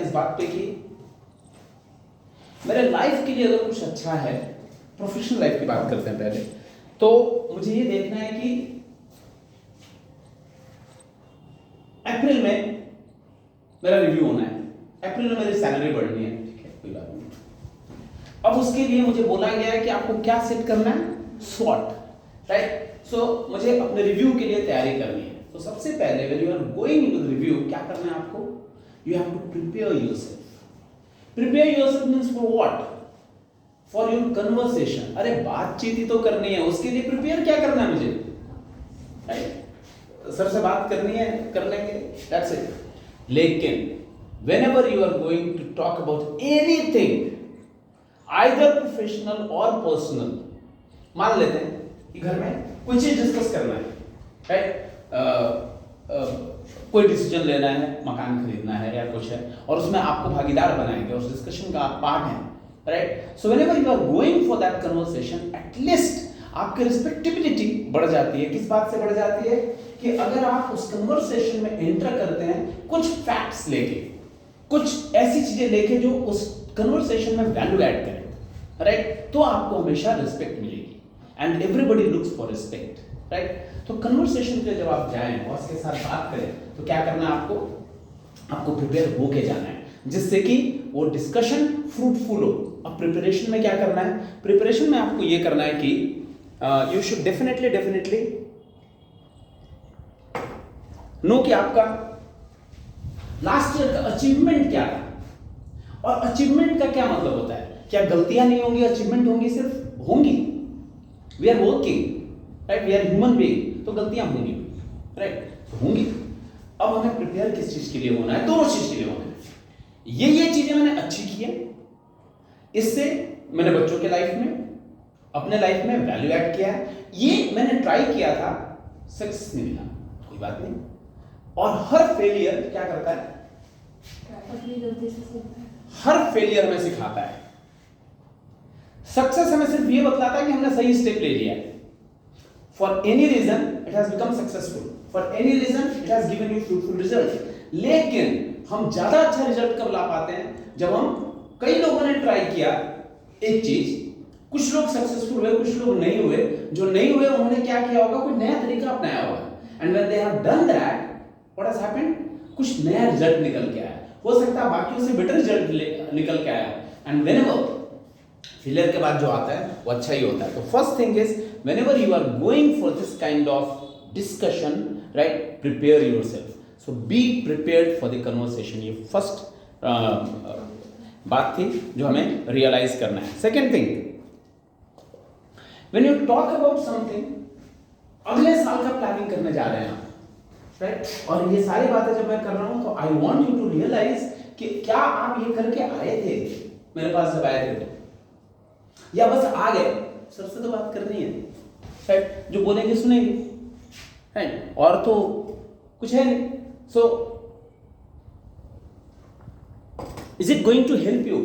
इस बात पे कि मेरे लाइफ के लिए अगर कुछ अच्छा है, प्रोफेशनल लाइफ की बात करते हैं पहले, तो मुझे ये देखना है कि अप्रैल में मेरा रिव्यू होना है, अप्रैल में मेरी सैलरी बढ़नी है, ठीक है, कोई बात नहीं। अब उसके लिए मुझे बोला गया है कि आपको क्या सेट करना है, स्वॉट, राइट। सो मुझे अपने रिव्यू के लिए तैयारी करनी है। तो सबसे पहले when you are going into the review, क्या करना है आपको, you have to prepare yourself. Prepare yourself means for what, for your conversation. अरे बातचीत ही तो करनी है, उसके लिए प्रिपेयर क्या करना है मुझे, राइट। सर से बात करनी है, कर लेंगे, दैट्स इट। लेकिन whenever you are going to talk about anything, either professional or personal, मान लेते हैं कि घर में कोई चीज डिस्कस करना है, राइट, कोई डिसीजन लेना है, मकान खरीदना है या कुछ है, और उसमें आपको भागीदार बनाएंगे, उस डिस्कशन का आप पार्ट हैं, right. So whenever you are going for that conversation, at least आपकी रिस्पेक्टेबिलिटी बढ़ जाती है। किस बात से बढ़ जाती है कि अगर आप उस कन्वर्सेशन में एंटर करते हैं कुछ फैक्ट्स लेके, कुछ ऐसी चीजें लेके जो उस कन्वर्सेशन में वैल्यू ऐड करें, राइट, तो आपको हमेशा रिस्पेक्ट मिलेगी, and everybody looks for respect, right. तो कन्वर्सेशन पे जब आप जाएं, बॉस के साथ बात करें, तो क्या करना है आपको प्रिपेयर होके जाना है, जिससे कि वो डिस्कशन फ्रूटफुल हो। अब प्रिपरेशन में क्या करना है, प्रिपरेशन में आपको ये करना है कि यू शुड डेफिनेटली नो कि आपका लास्ट ईयर का अचीवमेंट क्या था, और अचीवमेंट का क्या मतलब होता है, क्या गलतियां नहीं होंगी, अचीवमेंट होंगी, सिर्फ होंगी। We are working, right, we are human being, तो गलतियां होंगी, राइट, तो होंगी। अब हमें प्रिपेयर किस चीज के लिए होना है, दोनों चीज के लिए होना है। ये चीजें मैंने अच्छी की है, इससे मैंने बच्चों के लाइफ में, अपने लाइफ में वैल्यू ऐड किया है, ये मैंने ट्राई किया था, सक्सेस नहीं मिला, कोई बात नहीं। और हर फेलियर क्या करता है, अपनी गलती से सीखता है, हर फेलियर हमें सिखाता है। सक्सेस हमें सिर्फ ये बतलाता है कि हमने सही स्टेप ले लिया है। For any reason it has become successful, for any reason it has given you fruitful result. लेकिन हम ज्यादा अच्छा रिजल्ट कब ला पाते हैं, जब हम, कई लोगों ने ट्राई किया एक चीज, कुछ लोग सक्सेसफुल हुए, कुछ लोग नहीं हुए। जो नहीं हुए उन्होंने क्या किया होगा, कोई नया तरीका अपनाया होगा, and when they have done that, what has happened, कुछ नया रिजल्ट निकल के आया। हो सकता है बाकियों से बेटर रिजल्ट निकल के आया। एंड व्हेनेवर फेलियर के बाद जो आता है वो अच्छा ही होता है। तो first thing is, whenever you are going for this kind of discussion, right, prepare yourself. So be prepared for the conversation. ये फर्स्ट बात थी जो हमें रियलाइज करना है। Second thing, when you talk about something, अगले साल का प्लानिंग करने जा रहे हैं आप, राइट, और ये सारी बातें जब मैं कर रहा हूं तो I want you to realise कि क्या आप ये करके आए थे मेरे पास जब आए थे, तो या बस आ गए। सर से तो बात करनी है, राइट, जो बोलेंगे सुनेंगे, राइट, और तो कुछ है नहीं। So is it going to help you,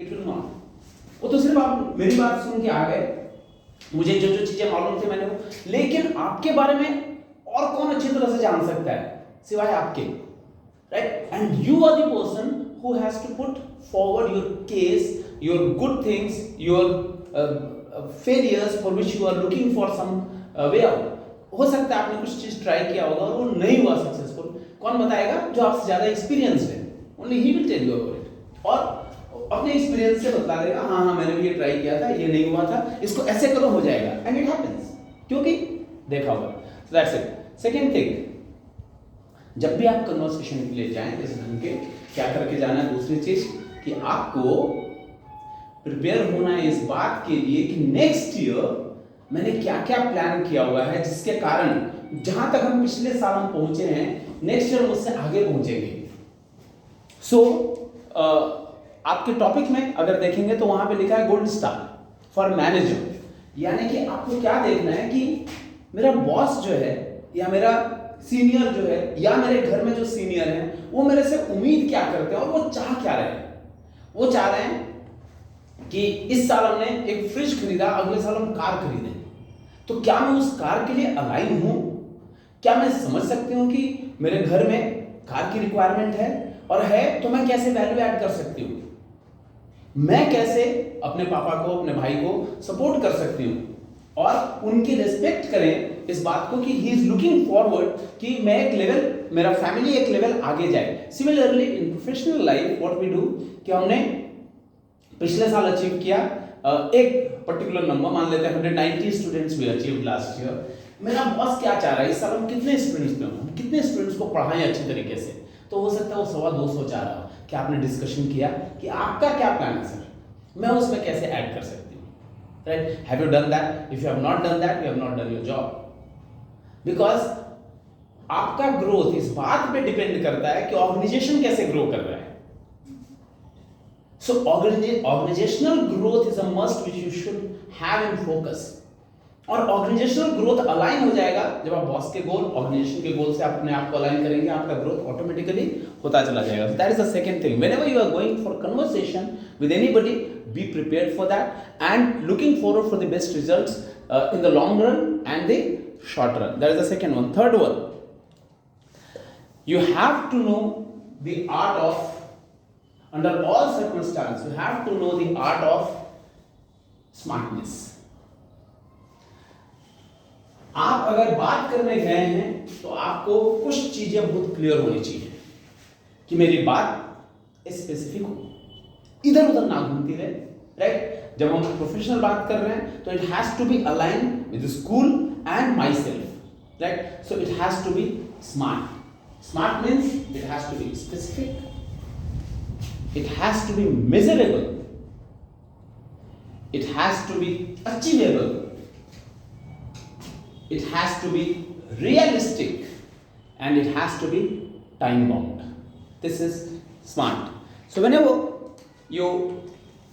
it will not. वो तो सिर्फ आप मेरी बात सुन के आ गए, मुझे जो जो चीजें मालूम थी मैंने वो, लेकिन आपके बारे में और कौन अच्छी तरह से जान सकता है सिवाय आपके, right, and you are the person who has to put forward your case, your good things, your failures for which you are looking for some way out. हो सकता है आपने कुछ चीज ट्राई किया होगा और वो नहीं हुआ सक्सेसफुल, कौन बताएगा, जो आपसे ज्यादा एक्सपीरियंस है, only he will tell you about it, और अपने एक्सपीरियंस से बता देगा, हाँ मैंने भी ये ट्राई किया था, ये नहीं हुआ था, इसको ऐसे करो हो जाएगा, एंड इट हैपेंस, क्योंकि देखा होगा। So that's it. Second thing, जब भी आप कन्वर्सेशन के लिए जाएं इस ढंग के, क्या करके जाना है, दूसरी चीज कि आपको प्रिपेयर होना है इस बात के लिए कि नेक्स्ट ईयर मैंने क्या क्या प्लान किया हुआ है, जिसके कारण जहां तक हम पिछले साल हम पहुंचे हैं, नेक्स्ट ईयर मुझसे आगे पहुंचेंगे। सो आपके टॉपिक में अगर देखेंगे तो वहां पे लिखा है गोल्ड स्टार फॉर मैनेजर, यानी कि आपको क्या देखना है कि मेरा बॉस जो है, या मेरा सीनियर जो है, या मेरे घर में जो सीनियर हैं, वो मेरे से उम्मीद क्या करते हैं और वो चाह क्या रहे हैं। वो चाह रहे हैं कि इस साल हमने एक फ्रिज खरीदा, अगले साल हम कार खरीदें, तो क्या मैं उस कार के लिए अलाइन हूं? क्या मैं समझ सकती हूं कि मेरे घर में कार की रिक्वायरमेंट है और है तो मैं कैसे वैल्यू ऐड कर सकती हूँ, मैं कैसे अपने पापा को, अपने भाई को सपोर्ट कर सकती हूँ और उनकी रिस्पेक्ट करें इस बात को कि ही इज लुकिंग फॉरवर्ड कि मैं एक लेवल, मेरा फैमिली एक लेवल आगे जाए। Similarly in professional life what we do कि हमने पिछले साल अचीव किया एक पर्टिकुलर नंबर, मान लेते हैं 190 students we achieve last year. मेरा बॉस क्या चाह रहा है इस साल हम कितने स्टूडेंट्स में हम कितने स्टूडेंट्स को पढ़ाएं अच्छी तरीके से, तो हो सकता है वो 125 चाह रहा हो। क्या आपने डिस्कशन किया कि आपका क्या प्लान है सर, मैं उसमें कैसे ऐड कर सकती हूँ, right? Have you done that? If you have not done that, you have not done your job. Because आपका ग्रोथ इस बात पे डिपेंड करता है कि ऑर्गेनाइजेशन कैसे ग्रो कर रहा है। So organisational growth is a must which you should have in focus. और ऑर्गेनाइजेशनल ग्रोथ अलाइन हो जाएगा जब आप बॉस के गोल, ऑर्गेनाइजेशन के गोल से अपने आप को अलाइन करेंगे, आपका ग्रोथ ऑटोमेटिकली होता चला जाएगा। That is the second thing, whenever you are going for conversation with anybody, be prepared for that and looking forward for the best results in the long run and the short run. That is the second one. Third one, you have to know the art of, under all circumstances, you have to know the art of smartness. आप अगर बात करने गए हैं तो आपको कुछ चीजें बहुत क्लियर होनी चाहिए कि मेरी बात स्पेसिफिक हो, इधर उधर ना घूमती रहे, राइट? जब हम प्रोफेशनल बात कर रहे हैं तो it has to be align with school and myself, right? So it has to be smart. Smart means it has to be specific, it has to be measurable, it has to be achievable, it has to be realistic, and it has to be time bound. This is smart. So whenever you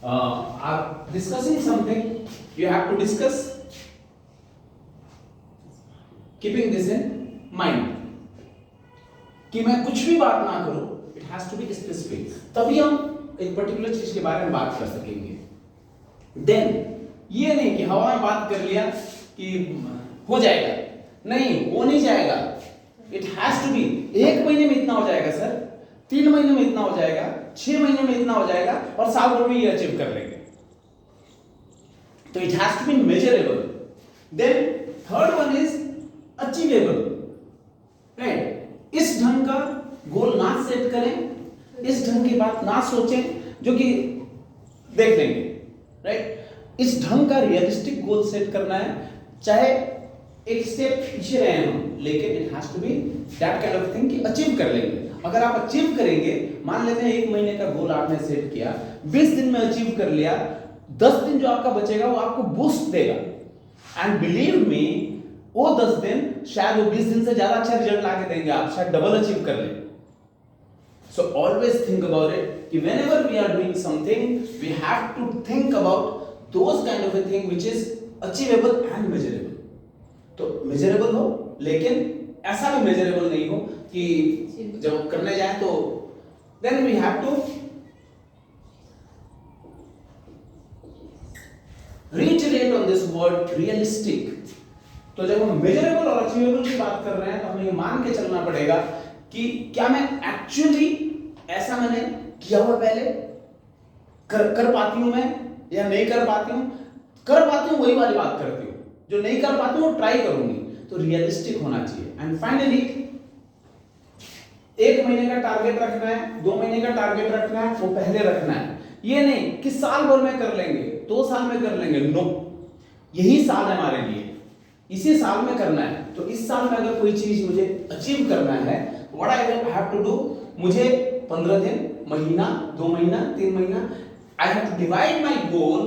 are discussing something, you have to discuss keeping this in mind कि मैं कुछ भी बात ना करूं, it has to be specific, तभी हम एक पर्टिकुलर चीज के बारे में बात कर सकेंगे। देन ये नहीं कि हवा में बात कर लिया कि हो जाएगा, नहीं, वो नहीं जाएगा। इट हैज टू बी, 1 महीने में इतना हो जाएगा सर, 3 महीने में इतना हो जाएगा, 6 महीने में इतना हो जाएगा और साल भर में ये अचीव कर लेंगे। तो it has to be measurable. Then third one is achievable, right? इस ढंग का गोल ना सेट करें, इस ढंग की बात ना सोचें जो कि देख लेंगे, राइट? इस ढंग का रियलिस्टिक गोल सेट करना है, चाहे एक स्टेप पीछे रहे हम, लेकिन it has to be that kind of thing कि अचीव कर लेंगे। अगर आप अचीव करेंगे, मान लेते हैं 1 महीने का गोल आपने सेट किया, 20 दिन में अचीव कर लिया, 10 दिन जो आपका बचेगा वो आपको बूस्ट देगा। एंड बिलीव मी, वो 10 दिन शायद वो 20 दिन से ज्यादा अच्छा रिजल्ट लाके देंगे, आप शायद डबल अचीव कर लें। So always think about it कि whenever we are doing something, we have to think about those kind of a thing which is achievable and measurable. तो मेजरेबल हो, लेकिन ऐसा भी मेजरेबल नहीं हो कि जब हम करने जाए तो then we have to reiterate on this word realistic. तो जब हम मेजरेबल और अचीवेबल की बात कर रहे हैं तो हमें ये मान के चलना पड़ेगा कि क्या मैं एक्चुअली ऐसा मैंने किया हुआ पहले कर पाती हूं मैं या नहीं कर पाती हूं। कर पाती हूं वही वाली बात करती हूं, जो नहीं कर पाती हूं वो ट्राई करूंगी। तो रियलिस्टिक होना चाहिए। एंड फाइनली 1 महीने का टारगेट रखना है, 2 महीने का टारगेट रखना है, वो पहले रखना है। ये नहीं कि साल भर में कर लेंगे, 2 साल में कर लेंगे, नो, यही साल है हमारे लिए, इसी साल में करना है। तो इस साल में अगर कोई चीज मुझे अचीव करना है, what I will have to do, मुझे 15 दिन, महीना, 2 महीना, 3 महीना, I have to divide my goal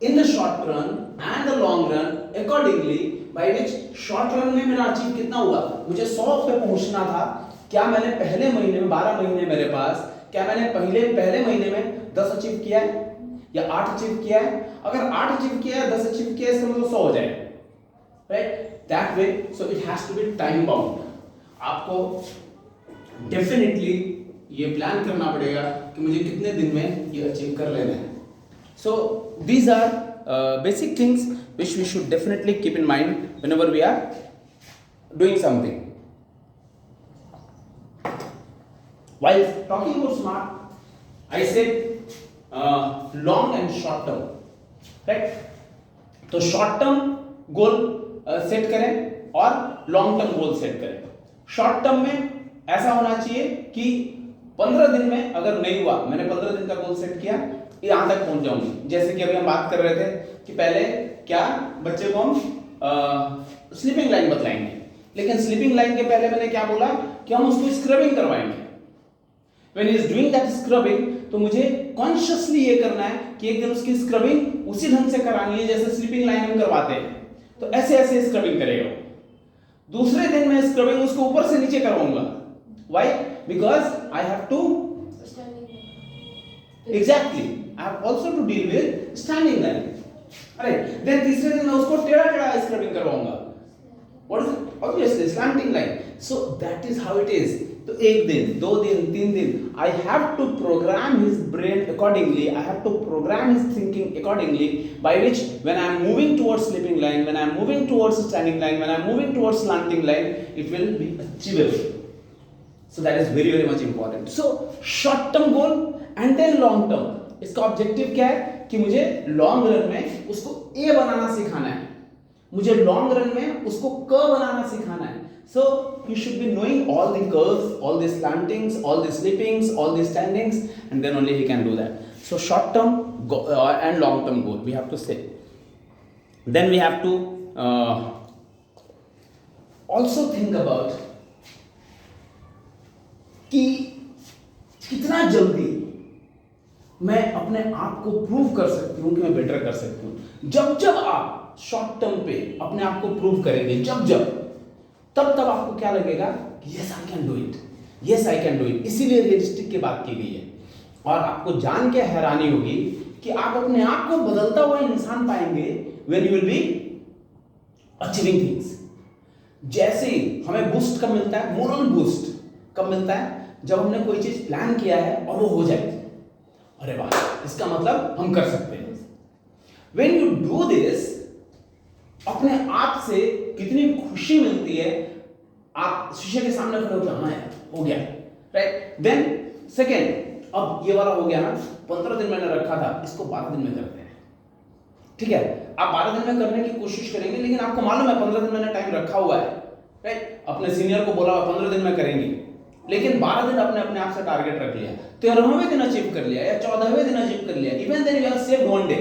in the short run and the long run accordingly, by which short run में मेरा अचीव कितना हुआ, मुझे 100 पे पहुंचना था, क्या मैंने पहले महीने में, 12 महीने मेरे पास, क्या मैंने पहले महीने में 10 अचीव किया है या 8 अचीव किया है? अगर 8 अचीव किया है, 10 अचीव किया है, इसका मतलब 100 हो जाए, right? That way, so it has to be time bound. आपको डेफिनेटली ये प्लान करना पड़ेगा कि मुझे कितने दिन में ये अचीव कर लेना है। So these are basic things which we should definitely keep in mind whenever we are doing something. while talking about smart, I said long and short term, right? तो शॉर्ट टर्म गोल सेट करें और long term goal set करें। Short term में ऐसा होना चाहिए कि 15 दिन में अगर नहीं हुआ, मैंने 15 दिन का गोल सेट किया, यहां तक पहुंच जाऊंगी। जैसे कि अभी हम बात कर रहे थे कि पहले क्या बच्चे को हम स्लीपिंग लाइन बतलाएंगे, लेकिन स्लीपिंग लाइन के पहले मैंने क्या बोला कि हम उसको स्क्रबिंग करवाएंगे। When he is doing that scrubbing, तो मुझे कॉन्शियसली ये करना है कि एक दिन उसकी स्क्रबिंग उसी ढंग से करानी है जैसे स्लीपिंग लाइन हम करवाते हैं, तो ऐसे ऐसे स्क्रबिंग करेगा। दूसरे दिन मैं स्क्रबिंग उसको ऊपर से नीचे करवाऊंगा। Why? Because I have to exactly I have also to deal with standing line. Alright, then तीसरे दिन मैं उसको टेढ़ा टेढ़ा स्क्रबिंग करवाऊंगा। What is it? Obviously slanting line. So that is how it is. तो एक दिन, 2 दिन, 3 दिन, I have to program his brain accordingly. I have to program his thinking accordingly, by which when I am moving towards sleeping line, when I am moving towards standing line, when I am moving towards slanting line, it will be achievable. So that is very very much important. So short term goal and then long term. इसका objective क्या है कि मुझे long run में उसको ए बनाना सिखाना है, मुझे लॉन्ग रन में उसको क बनाना सिखाना है। So you should be knowing all the curves, all the slantings, all the slippings, all the standings, and then only he can do that. So short term and long term goal we have to say. Then we have to also think about कि कितना जल्दी मैं अपने आप को prove कर सकती हूँ कि मैं बेटर कर सकती हूँ। जब जब आप शॉर्ट टर्म पे अपने आप को प्रूव करेंगे, जब जब तब तब आपको क्या लगेगा कि yes I can do it, yes I can do it. इसीलिए रियलिस्टिक की बात की गई है। और आपको जान के हैरानी होगी कि आप अपने आप को बदलता हुआ इंसान पाएंगे when you will be achieving things. जैसे हमें बूस्ट कब मिलता है, मोरल बूस्ट कब मिलता है, जब हमने कोई चीज प्लान किया है और वो हो जाए, अरे वाह इसका मतलब हम कर सकते हैं। व्हेन यू डू दिस, अपने आप से कितनी खुशी मिलती है। आप शीशे के सामने खड़े होकर हाँ यार हो गया, राइट। देन सेकेंड, अब ये वाला हो गया ना, 15 दिन मैंने रखा था, इसको 12 दिन में करते हैं, ठीक है। आप 12 दिन में करने की कोशिश करेंगे, लेकिन आपको मालूम है 15 दिन मैंने टाइम रखा हुआ है, राइट। अपने सीनियर को बोला 15 दिन में करेंगे, लेकिन 12 दिन अपने आप से टारगेट रख लिया, 13वें दिन अचीव कर लिया या 14वें दिन अचीव कर लिया, even then you have saved 1 day,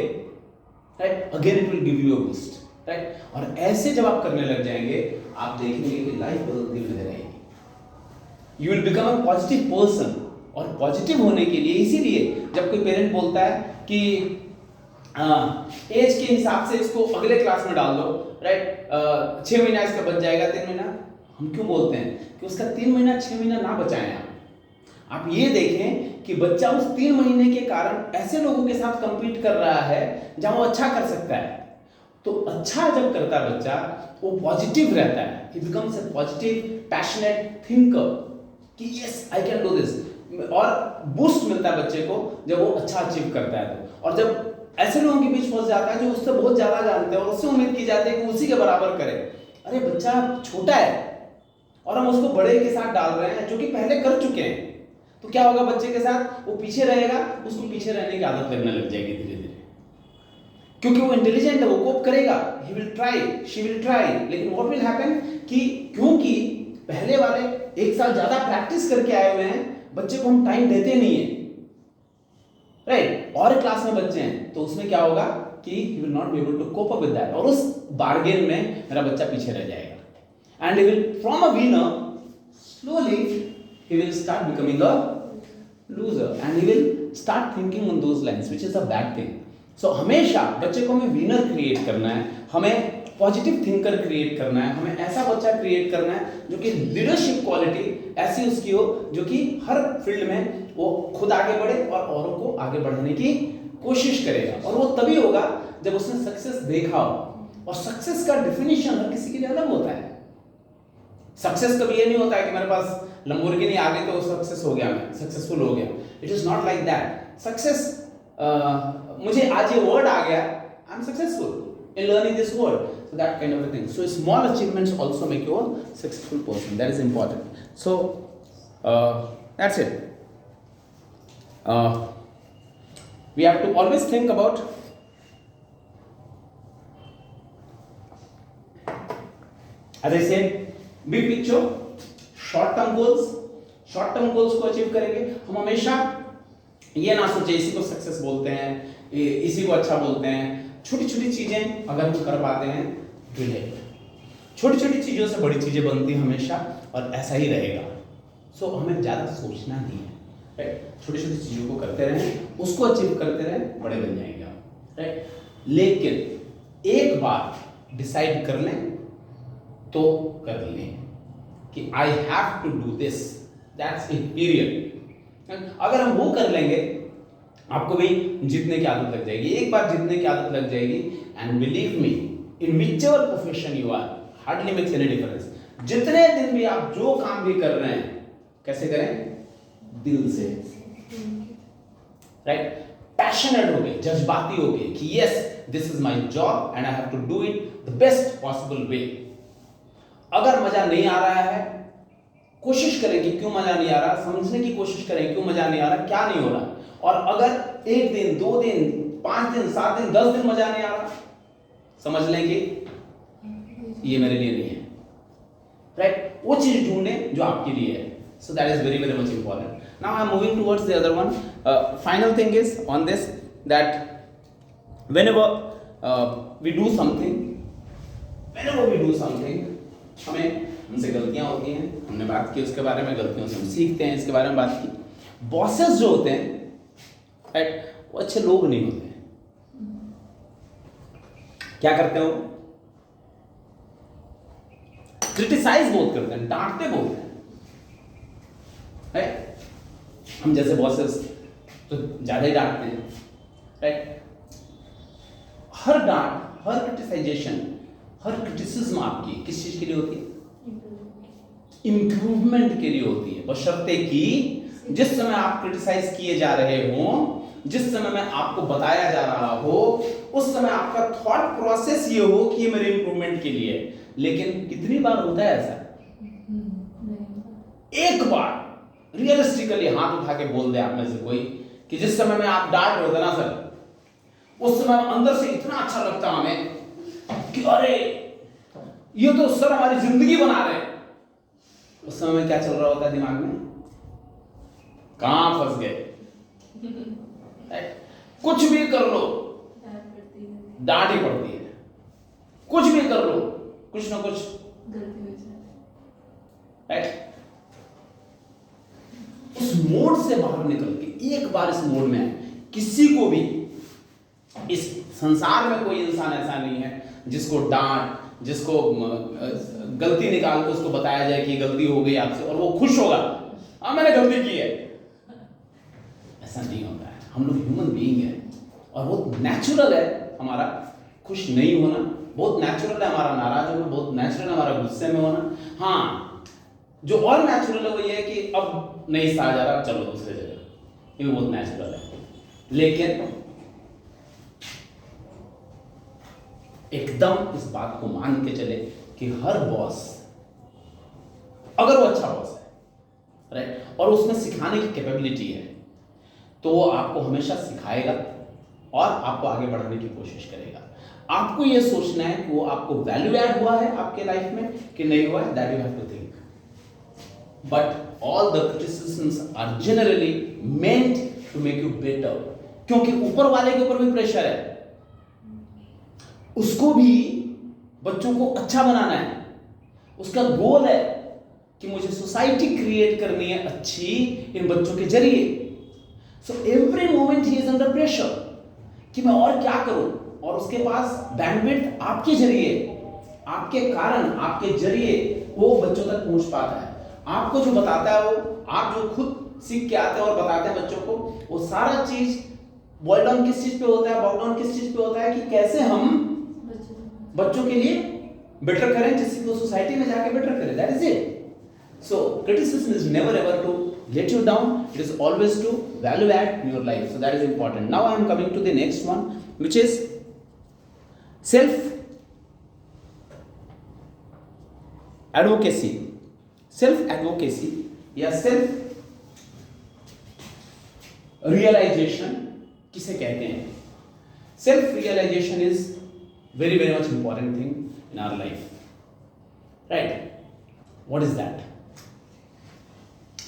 right. Again it will give you a boost, right. और ऐसे जब आप करने लग जाएंगे, आप देखेंगे कि लाइफ बदलती हुई नजर आएगी। You will become a positive person. और पॉजिटिव होने के लिए, इसीलिए जब कोई पेरेंट बोलता है कि एज के हिसाब से इसको अगले क्लास में डाल दो, राइट, 6 महीना इसका बच जाएगा, 3 महीना, हम क्यों बोलते हैं कि उसका 3 महीना 6 महीना ना बचाएं। आप ये देखें कि बच्चा उस 3 महीने के कारण ऐसे लोगों के साथ कंपीट कर रहा है जहां वो अच्छा कर सकता है। तो अच्छा जब करता है बच्चा, वो पॉजिटिव रहता है, he becomes a positive passionate thinker कि yes I can do this. और बूस्ट मिलता है बच्चे को जब वो अच्छा अचीव करता है तो। और जब ऐसे लोगों के बीच फंस जाता है जो उससे बहुत ज्यादा जानते हैं और उससे उम्मीद की जाती है कि उसी के बराबर करे, अरे बच्चा छोटा है और हम उसको बड़े के साथ डाल रहे हैं जो कि पहले कर चुके हैं, तो क्या होगा बच्चे के साथ, वो पीछे रहेगा, उसको पीछे रहने की आदत लगने लग जाएगी धीरे धीरे, क्योंकि वो इंटेलिजेंट है, वो कोप करेगा, he will try, she will try. लेकिन व्हाट विल हैपन कि क्योंकि पहले वाले 1 साल ज्यादा प्रैक्टिस करके आए हुए हैं, बच्चे को हम टाइम देते नहीं है, राइट। और क्लास में बच्चे हैं तो उसमें क्या होगा कि he will not be able to cope up with that, और उस बार्गेन में मेरा बच्चा पीछे रह जाएगा। And he will from a winner slowly he will start becoming a loser and he will start thinking on those lines, which is a bad thing. So हमेशा बच्चे को हमें विनर क्रिएट करना है, हमें पॉजिटिव थिंकर क्रिएट करना है, हमें ऐसा बच्चा क्रिएट करना है जो कि लीडरशिप क्वालिटी ऐसी उसकी हो जो कि हर फील्ड में वो खुद आगे बढ़े और औरों को आगे बढ़ाने की कोशिश करेगा। और वो तभी होगा जब उसने सक्सेस देखा हो, और सक्सेस का डेफिनेशन हर किसी के लिए अलग होता है। सक्सेस कभी ये नहीं होता है कि मेरे पास लंबोर्गिनी आ गई तो सक्सेस हो गया, मैं सक्सेसफुल हो गया। It is not like that. Success, मुझे आज ये वर्ड आ गया, I am successful in learning this word, so that kind of a thing. So small achievements also make you a successful person. That is important. So that's it. we have to always think about as I said big picture, short term goals को achieve करेंगे। हम हमेशा ये ना सोचे इसी को success बोलते हैं, इसी को अच्छा बोलते हैं। छोटी छोटी चीजें अगर हम कर पाते हैं छोटी छोटी चीजों से बड़ी चीजें बनती हैं हमेशा, और ऐसा ही रहेगा। सो हमें ज्यादा सोचना नहीं है, राइट। छोटी छोटी चीजों को करते रहें, उसको अचीव करते रहें, बड़े बन जाएंगे आप, राइट। लेकिन एक बार डिसाइड कर लें तो कर लें कि I have to do this, that's a period. अगर हम वो कर लेंगे आपको भी जीतने की आदत लग जाएगी। एक बार जीतने की आदत लग जाएगी, and believe me, in whichever profession you are, hardly makes any difference. जितने दिन भी आप जो काम भी कर रहे हैं, कैसे करें? दिल से, राइट। पैशनेट हो गए, जज्बाती हो गए कि yes this is my job and I have to do it the best possible way. अगर मजा नहीं आ रहा है, कोशिश करें कि क्यों मजा नहीं आ रहा, समझने की कोशिश करें क्यों मजा नहीं आ रहा, क्या नहीं हो रहा। और अगर 1 दिन 2 दिन 5 दिन 7 दिन 10 दिन मजा नहीं आ रहा, समझ लें कि ये मेरे लिए नहीं है, राइट। वो चीज ढूंढें जो आपके लिए है। So that is very very much important. Now I am moving towards the other one. Final thing is on this that whenever we do something, हमें हमसे गलतियां होती हैं। हमने बात की उसके बारे में, गलतियों से हम सीखते हैं, इसके बारे में बात की। बॉसेस जो होते हैं, राइट, वो अच्छे लोग नहीं होते हैं। क्या करते हो? क्रिटिसाइज बहुत करते हैं, डांटते बहुत हैं, राइट। हम जैसे बॉसेस तो ज्यादा ही डांटते हैं, राइट। हर डांट, हर क्रिटिसाइजेशन, हर क्रिटिसिज्म आपकी किस चीज के लिए होती है? इंप्रूवमेंट के लिए होती है, बशर्ते कि जिस समय आप क्रिटिसाइज किए जा रहे हो, जिस समय में आपको बताया जा रहा हो, उस समय आपका थॉट प्रोसेस ये हो कि ये मेरे इंप्रूवमेंट के लिए है। लेकिन कितनी बार होता है ऐसा? एक बार रियलिस्टिकली हाथ उठा के बोल दे आप में से कोई कि जिस समय में आप डांट रहे होते ना सर, उस समय अंदर से इतना अच्छा लगता हमें कि अरे ये तो सर हमारी जिंदगी बना रहे हैं। उस समय में क्या चल रहा होता है दिमाग में? कहां फंस गए? कुछ भी कर लो डांट ही पड़ती है, कुछ भी कर लो कुछ ना कुछ गलती हो जाती है। उस मोड से बाहर निकल के एक बार इस मोड में आए। किसी को भी इस संसार में कोई इंसान ऐसा नहीं है जिसको डांट, जिसको गलती निकाल के उसको बताया जाए कि गलती हो गई आपसे और वो खुश होगा, हाँ मैंने गलती की है। ऐसा नहीं होता है। हम लोग ह्यूमन बीइंग है और बहुत नेचुरल है हमारा खुश नहीं होना, बहुत नेचुरल है हमारा नाराज होना, बहुत नेचुरल है हमारा गुस्से में होना। हाँ, जो और नेचुरल है वो ये है कि अब नहीं सहा जा रहा, चलो दूसरे जगह, ये भी बहुत नेचुरल है। लेकिन एकदम इस बात को मान के चले कि हर बॉस, अगर वो अच्छा बॉस है, राइट, और उसमें सिखाने की कैपेबिलिटी है, तो वो आपको हमेशा सिखाएगा और आपको आगे बढ़ाने की कोशिश करेगा। आपको ये सोचना है कि वो आपको वैल्यू ऐड हुआ है आपके लाइफ में कि नहीं हुआ है, that you have to think. But all the criticisms are generally meant to make you better, क्योंकि ऊपर वाले के ऊपर भी प्रेशर है, उसको भी बच्चों को अच्छा बनाना है। उसका गोल है कि मुझे सोसाइटी क्रिएट करनी है अच्छी इन बच्चों के जरिए। So every moment he is under pressure कि मैं और क्या करूं, और उसके पास बैंडविड्थ आपके जरिए, आपके कारण, आपके जरिए वो बच्चों तक पहुंच पाता है। आपको जो बताता है वो, आप जो खुद सीख के आते हैं और बताते हैं बच्चों को, वो सारा चीज बॉयल डाउन किस चीज पे होता है, बाउल डाउन किस चीज पे होता है कि कैसे हम बच्चों के लिए बेटर करें, जिससे वो सोसाइटी में जाके बेटर करें। That is it. So criticism is never ever to let you down. It is always to value add in your life. So that is important. Now I am coming to the next one, which is self advocacy. Self advocacy या self realisation किसे कहते हैं? Self realisation is very very much important thing in our life, right? What is that?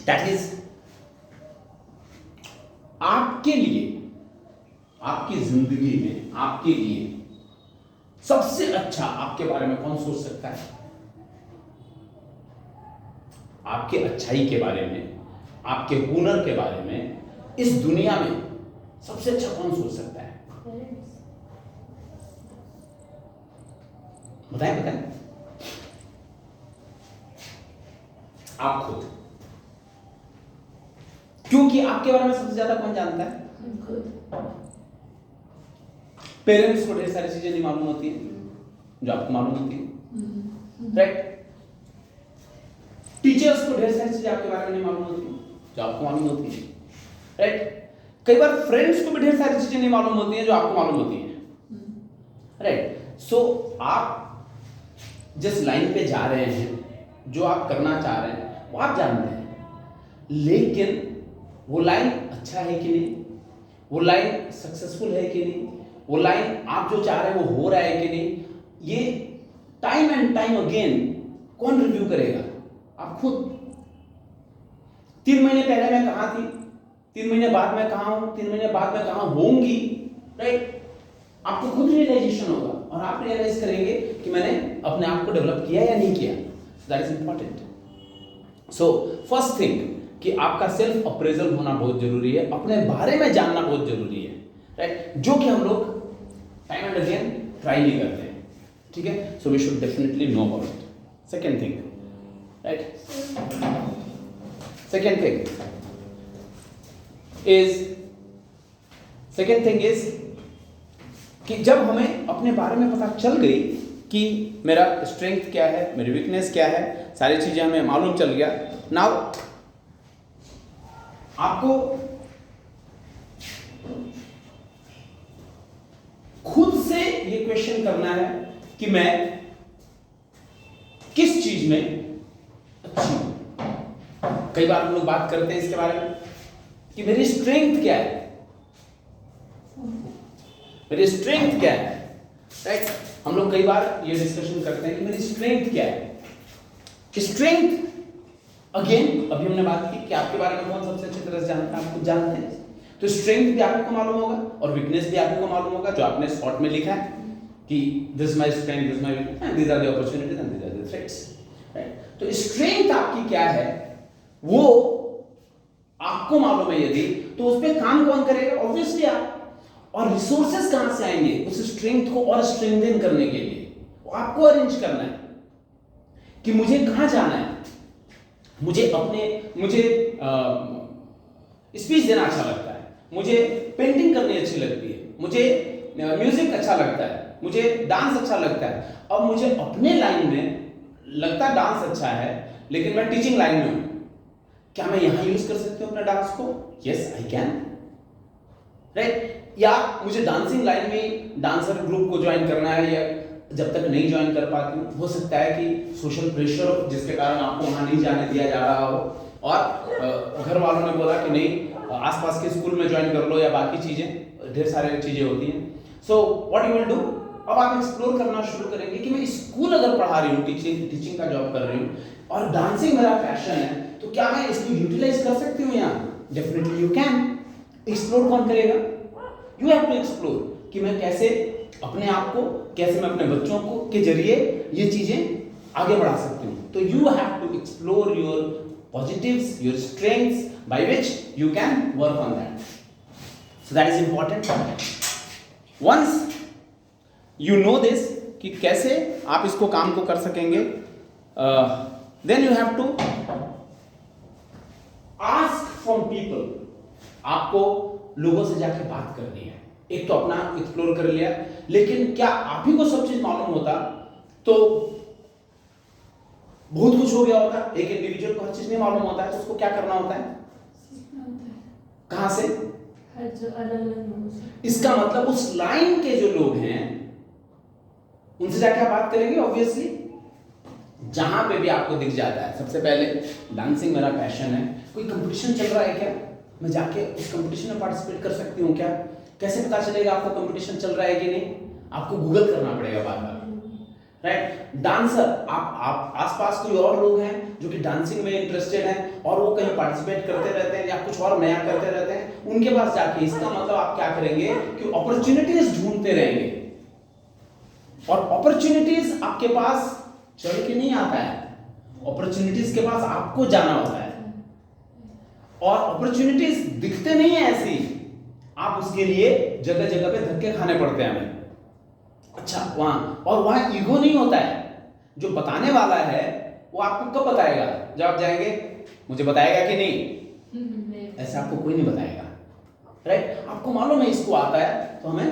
That is आपके लिए, आपकी जिंदगी में आपके लिए सबसे अच्छा आपके बारे में कौन सोच सकता है? आपके अच्छाई के बारे में, आपके हुनर के बारे में इस दुनिया में सबसे अच्छा कौन सोच सकता है? बताएं बताएं। आप खुद। क्योंकि आपके बारे में सबसे ज्यादा कौन जानता है? पेरेंट्स को ढेर सारी चीजें नहीं मालूम होती है जो आपको मालूम होती है, राइट? टीचर्स को ढेर सारी चीजें आपके बारे में नहीं मालूम होती जो आपको मालूम होती है, राइट? कई बार फ्रेंड्स को भी ढेर सारी चीजें नहीं मालूम होती हैं जो आपको मालूम होती हैं, राइट? सो आप जिस लाइन पे जा रहे हैं, जो आप करना चाह रहे हैं, वो आप जानते हैं, लेकिन वो लाइन अच्छा है कि नहीं, वो लाइन सक्सेसफुल है कि नहीं, वो लाइन आप जो चाह रहे हैं वो हो रहा है कि नहीं, ये टाइम एंड टाइम अगेन कौन रिव्यू करेगा? आप खुद। 3 महीने पहले मैं कहां थी, 3 महीने बाद मैं कहां हूं, 3 महीने बाद मैं कहां होंगी, राइट? आपको खुद रियलाइजेशन होगा और आप रियलाइज करेंगे कि मैंने अपने आप को डेवलप किया या नहीं किया। That is important. So first thing कि आपका सेल्फ अप्रेजल होना बहुत जरूरी है, अपने बारे में जानना बहुत जरूरी है, राइट? जो कि हम लोग टाइम एंड अगेन ट्राई नहीं करते हैं, ठीक है? So we should definitely know about it. Second thing, right? Second thing is कि जब हमें अपने बारे में पता चल गई कि मेरा स्ट्रेंथ क्या है, मेरी वीकनेस क्या है, सारी चीजें हमें मालूम चल गया, नाउ आपको खुद से ये क्वेश्चन करना है कि मैं किस चीज में अच्छी हूं। कई बार हम लोग बात करते हैं इसके बारे में कि मेरी स्ट्रेंथ क्या है, मेरी स्ट्रेंथ क्या है, राइट? हम लोग कई बार ये डिस्कशन करते हैं कि मेरी स्ट्रेंथ क्या है। स्ट्रेंथ अगेन अभी हमने बात की कि आपके बारे में कौन सबसे अच्छी तरह से जानता है, आप खुद जानते हैं, तो स्ट्रेंथ भी आपको मालूम होगा और वीकनेस भी आपको मालूम होगा, जो आपने शॉर्ट में लिखा है कि this my strength, this my weakness and these are the opportunities and these are the threats, right? तो स्ट्रेंथ आपकी क्या है वो आपको मालूम है, यदि तो उस पर काम कौन करेगा? ऑब्वियसली आप। और रिसोर्सेज कहां से आएंगे उस स्ट्रेंथ को और स्ट्रेंथन करने के लिए? वो आपको अरेंज करना है कि मुझे कहां जाना है, मुझे स्पीच देना अच्छा लगता है, मुझे पेंटिंग करनी अच्छी लगती है, मुझे म्यूजिक अच्छा लगता है, मुझे डांस अच्छा लगता है। अब मुझे अपने लाइन में लगता है डांस अच्छा है, लेकिन मैं टीचिंग लाइन में हूं, क्या मैं यहां यूज कर सकती हूं अपने डांस को? Yes I can, right? या मुझे डांसिंग लाइन में डांसर ग्रुप को ज्वाइन करना है, या जब तक नहीं ज्वाइन कर पाती हूँ, हो सकता है कि सोशल प्रेशर हो जिसके कारण आपको वहां नहीं जाने दिया जा रहा हो, और घर वालों ने बोला कि नहीं आसपास के स्कूल में ज्वाइन कर लो, या बाकी चीजें ढेर सारी चीजें होती हैं। So what you will do? अब आप एक्सप्लोर करना शुरू करेंगे कि मैं स्कूल अगर पढ़ा रही हूँ, टीचिंग का जॉब कर रही हूँ, और डांसिंग मेरा पैशन है, तो क्या मैं इसको यूटिलाइज कर सकती हूँ यहाँ? Definitely you can. एक्सप्लोर कौन करेगा? यू हैव टू एक्सप्लोर कि मैं कैसे अपने आप को, कैसे मैं अपने बच्चों को के जरिए ये चीजें आगे बढ़ा सकती हूँ। तो you have to explore your positives, your strengths, by which you can work on that. So that is important. Once you know this कि कैसे आप इसको काम को कर सकेंगे, then you have to ask from people. आपको लोगों से जाके बात करनी है। एक तो अपना एक्सप्लोर कर लिया, लेकिन क्या आप ही को सब चीज मालूम होता तो बहुत कुछ हो गया होता। एक इंडिविजुअल को हर चीज नहीं मालूम होता है, तो उसको क्या करना होता है? कहां से? इसका मतलब उस लाइन के जो लोग हैं उनसे जाके आप बात करेंगे। ऑब्वियसली जहां पे भी आपको दिख जाता है, सबसे पहले डांसिंग मेरा पैशन है, कोई कंपटीशन चल रहा है क्या? मैं जाके उस कंपटीशन में पार्टिसिपेट कर सकती हूँ क्या? कैसे पता चलेगा आपको कंपटीशन चल रहा है कि नहीं? आपको गूगल करना पड़ेगा बार बार, राइट? डांसर, आप आसपास कोई और लोग हैं जो कि डांसिंग में इंटरेस्टेड हैं और वो कहीं पार्टिसिपेट करते रहते हैं या कुछ और नया करते रहते हैं, उनके पास जाके, इसका मतलब आप क्या करेंगे कि अपॉर्चुनिटीज ढूंढते रहेंगे। और अपॉर्चुनिटीज आपके पास चढ़ के नहीं आता है, अपॉर्चुनिटीज के पास आपको जाना होता है। और अपॉर्चुनिटीज दिखते नहीं है ऐसी, आप उसके लिए जगह जगह पे धक्के खाने पड़ते हैं हमें। अच्छा, वहां ईगो नहीं होता है। जो बताने वाला है वो आपको कब बताएगा? जब आप जाएंगे, मुझे बताएगा कि नहीं? ऐसा आपको कोई नहीं बताएगा, राइट? आपको मालूम है इसको आता है, तो हमें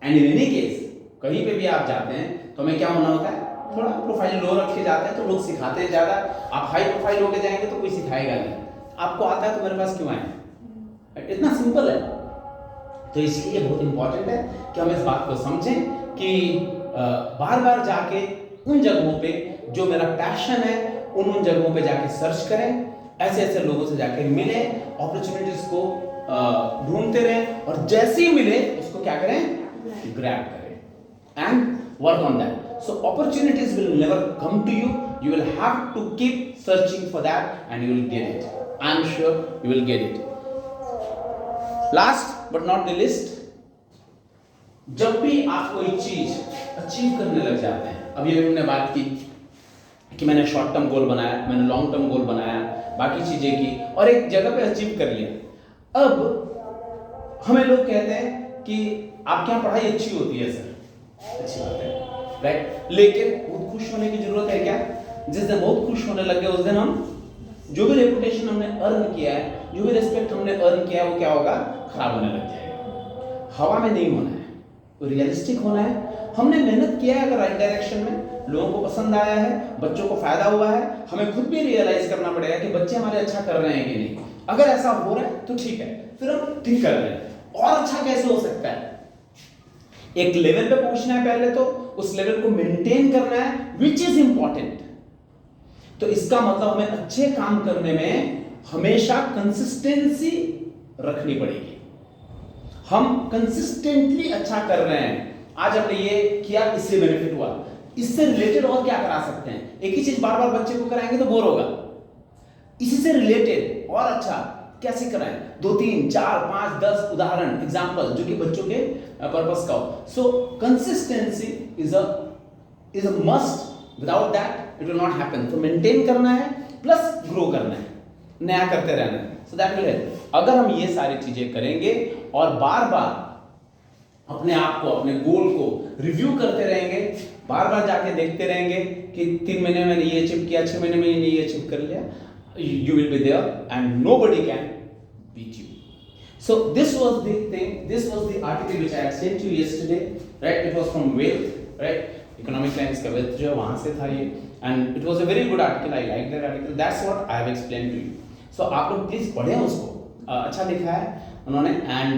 एंड इन एनी केस कहीं पे भी आप जाते हैं तो हमें क्या होना होता है? थोड़ा प्रोफाइल लो रखे जाते हैं तो लोग सिखाते हैं ज्यादा। आप हाई प्रोफाइल होके जाएंगे तो कोई सिखाएगा नहीं। आपको आता है तो मेरे पास क्यों आए? इतना सिंपल है। तो इसलिए बहुत इंपॉर्टेंट है कि हम इस बात को समझें कि बार बार जाके उन जगहों पे जो मेरा पैशन है उन जगहों पे जाके सर्च करें, ऐसे ऐसे लोगों से जाके मिले, अपॉर्चुनिटीज को ढूंढते रहें और जैसे ही मिले उसको क्या करें? ग्रैब करें and work on that. So opportunities will never come to you. You will have to keep searching for that and you will get it. I am sure you will get it. Last but not the least, जब भी आप कोई चीज achieve करने लग जाते हैं, अभी हमने बात की कि मैंने शॉर्ट टर्म गोल बनाया, मैंने लॉन्ग टर्म गोल बनाया, बाकी चीजें की और एक जगह पे अचीव कर लिया। अब हमें लोग कहते हैं कि आपके यहाँ पढ़ाई अच्छी होती है सर, अच्छी बात है, राइट? लेकिन बहुत खुश होने की जरूरत है क्या? जिस दिन बहुत खुश होने लग गए उस दिन हम जो भी रेपुटेशन हमने अर्न किया है, जो भी रिस्पेक्ट हमने अर्न किया है, वो क्या होगा? खराब होने लग जाएगा। हवा में नहीं होना है, तो रियलिस्टिक होना है। हमने मेहनत किया है अगर राइट डायरेक्शन में, लोगों को पसंद आया है, बच्चों को फायदा हुआ है, हमें खुद भी रियलाइज करना पड़ेगा कि बच्चे हमारे अच्छा कर रहे हैं कि नहीं। अगर ऐसा हो रहा है तो ठीक है, फिर हम ठीक कर रहे हैं। और अच्छा कैसे हो सकता है? एक लेवल पे पहुंचना है, पहले तो उस लेवल को मेंटेन करना है, विच इज इंपॉर्टेंट। तो इसका मतलब हमें अच्छे काम करने में हमेशा कंसिस्टेंसी रखनी पड़ेगी। हम कंसिस्टेंटली अच्छा कर रहे हैं, आज हमने ये किया, इससे बेनिफिट हुआ, इससे रिलेटेड और क्या करा सकते हैं? एक ही चीज बार बार बच्चे को कराएंगे तो बोर होगा, इसी से रिलेटेड और अच्छा कैसे कराएं? 2, 3, 4, 5, 10 उदाहरण, एग्जांपल जो कि बच्चों के पर्पस का हो। सो consistency is a must, without that it will not happen. तो मेंटेन करना है प्लस ग्रो करना है, नया करते रहना है, सो दैट विल हेल्प। अगर हम ये सारी चीजें करेंगे और बार बार अपने आप को, अपने गोल को रिव्यू करते रहेंगे, बार बार जाके देखते रहेंगे कि 3 महीने में ये अचीव किया, 6 महीने में ये अचीव कर लिया, you will be there and nobody can beat you. So this was the thing, this was the article which I had sent you yesterday, right? It was from Wealth, right? Economic Times का Wealth जो है वहाँ से था ये, and it was a very good article. I like that article. That's what I have explained to you. So आप लोग please पढ़ें उसको, अच्छा लिखा है उन्होंने and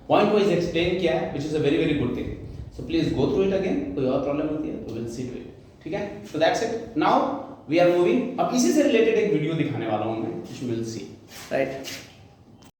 point wise explain किया है, which is a very very good thing. So please go through it again. कोई और problem होती है तो we'll see to it. ठीक है? So that's it. Now we are moving. अब इसी से रिलेटेड एक वीडियो दिखाने वाला हूँ मैं, which you will see, right?